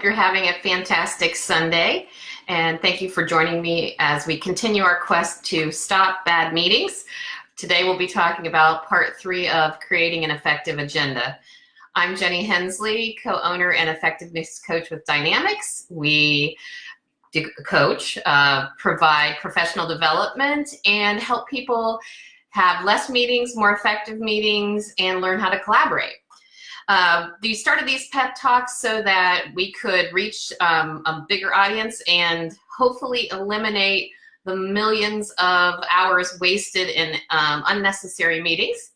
you're having a fantastic Sunday, and thank you for joining me as we continue our quest to stop bad meetings. Today we'll be talking about part 3 of creating an effective agenda. I'm Jenny Hensley, co-owner and effectiveness coach with Dynamics. We coach, provide professional development, and help people have less meetings, more effective meetings, and learn how to collaborate. We started these pep talks so that we could reach a bigger audience and hopefully eliminate the millions of hours wasted in unnecessary meetings.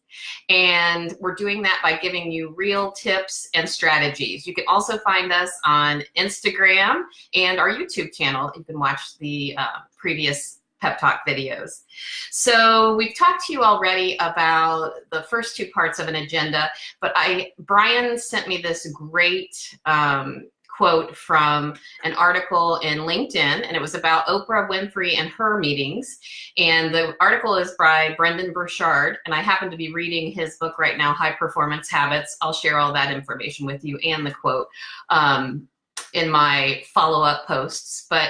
And we're doing that by giving you real tips and strategies. You can also find us on Instagram and our YouTube channel. You can watch the previous pep talk videos. So we've talked to you already about the first 2 parts of an agenda, but Brian sent me this great quote from an article in LinkedIn, and it was about Oprah Winfrey and her meetings. And the article is by Brendon Burchard, and I happen to be reading his book right now, High Performance Habits. I'll share all that information with you and the quote in my follow-up posts. But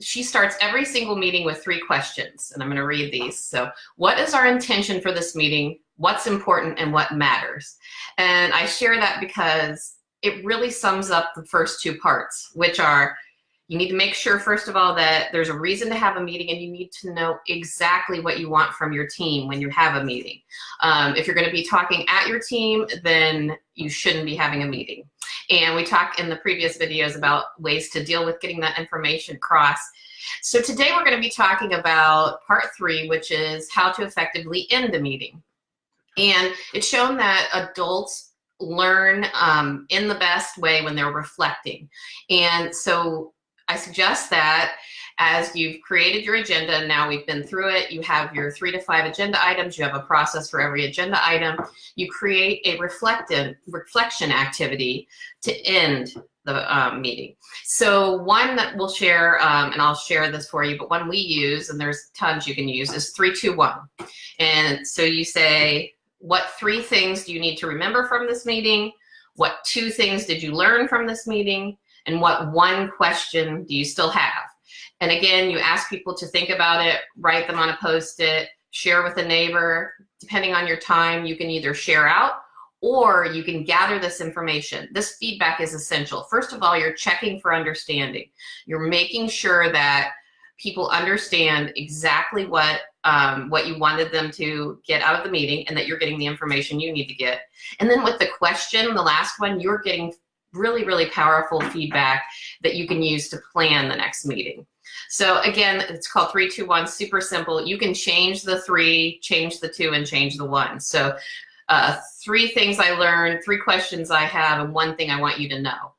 she starts every single meeting with 3 questions, and I'm going to read these. So, what is our intention for this meeting? What's important and what matters? And I share that because it really sums up the first 2 parts, which are, you need to make sure, first of all, that there's a reason to have a meeting, and you need to know exactly what you want from your team when you have a meeting. If you're going to be talking at your team, then you shouldn't be having a meeting. And we talked in the previous videos about ways to deal with getting that information across. So today we're going to be talking about part 3, which is how to effectively end a meeting. And it's shown that adults learn in the best way when they're reflecting. And so I suggest that as you've created your agenda, and now we've been through it, you have your 3 to 5 agenda items, you have a process for every agenda item, you create a reflection activity to end the meeting. So one that we'll share, and I'll share this for you, but one we use, and there's tons you can use, is 3, 2, 1. And so you say, what 3 things do you need to remember from this meeting? What 2 things did you learn from this meeting? And what 1 question do you still have? And again, you ask people to think about it, write them on a Post-it, share with a neighbor. Depending on your time, you can either share out or you can gather this information. This feedback is essential. First of all, you're checking for understanding. You're making sure that people understand exactly what you wanted them to get out of the meeting, and that you're getting the information you need to get. And then with the question, the last one, you're getting really, really powerful feedback that you can use to plan the next meeting. So again, it's called 3, 2, 1, super simple. You can change the 3, change the 2, and change the 1. So 3 things I learned, 3 questions I have, and 1 thing I want you to know.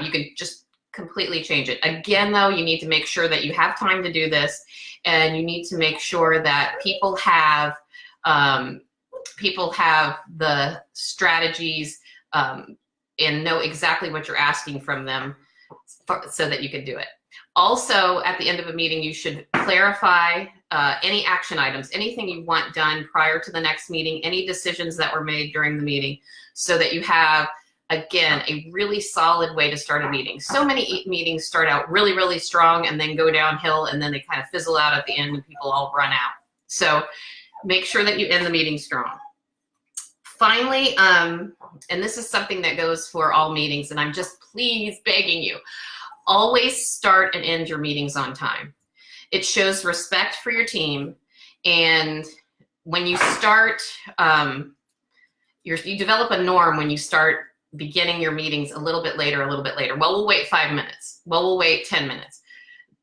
You can just completely change it. Again, though, you need to make sure that you have time to do this, and you need to make sure that people have the strategies and know exactly what you're asking from them so that you can do it. Also, at the end of a meeting, you should clarify any action items, anything you want done prior to the next meeting, any decisions that were made during the meeting, so that you have, again, a really solid way to start a meeting. So many meetings start out really, really strong and then go downhill, and then they kind of fizzle out at the end and people all run out. So make sure that you end the meeting strong. Finally, and this is something that goes for all meetings, and I'm just please begging you, always start and end your meetings on time. It shows respect for your team, and when you start, you develop a norm when you start beginning your meetings a little bit later. Well, we'll wait 5 minutes. Well, we'll wait 10 minutes.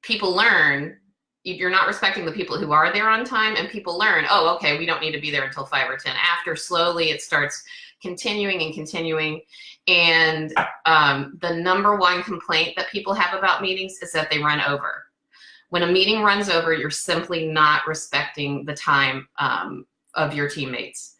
People learn you're not respecting the people who are there on time, and people learn, oh, okay, we don't need to be there until 5 or 10 after. Slowly it starts continuing and continuing. And the #1 complaint that people have about meetings is that they run over. When a meeting runs over, you're simply not respecting the time of your teammates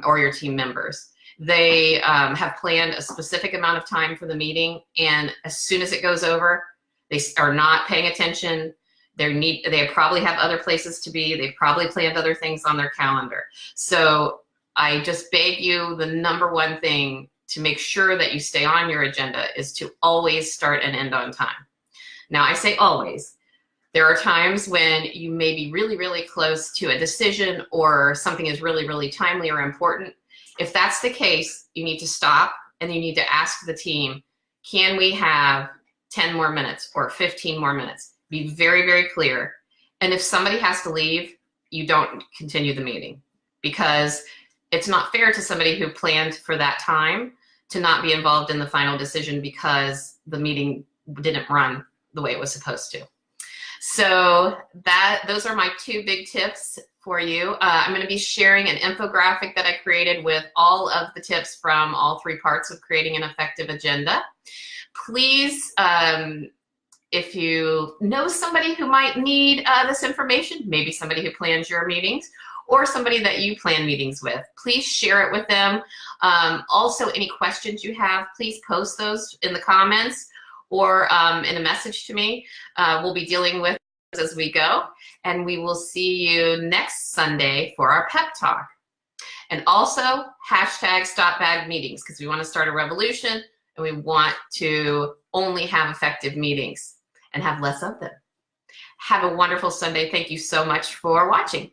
or your team members. They have planned a specific amount of time for the meeting, and as soon as it goes over, they are not paying attention. They probably have other places to be. They've probably planned other things on their calendar. So I just beg you, the #1 thing to make sure that you stay on your agenda is to always start and end on time. Now, I say always. There are times when you may be really, really close to a decision or something is really, really timely or important. If that's the case, you need to stop and you need to ask the team, can we have 10 more minutes or 15 more minutes? Be very, very clear. And if somebody has to leave, you don't continue the meeting, because it's not fair to somebody who planned for that time to not be involved in the final decision because the meeting didn't run the way it was supposed to. So those are my 2 big tips for you. I'm going to be sharing an infographic that I created with all of the tips from all 3 parts of creating an effective agenda. Please, if you know somebody who might need this information, maybe somebody who plans your meetings or somebody that you plan meetings with, please share it with them. Also, any questions you have, please post those in the comments or in a message to me. We'll be dealing with as we go, and we will see you next Sunday for our pep talk. And also #StopBadMeetings, because we want to start a revolution and we want to only have effective meetings and have less of them. Have a wonderful Sunday. Thank you so much for watching.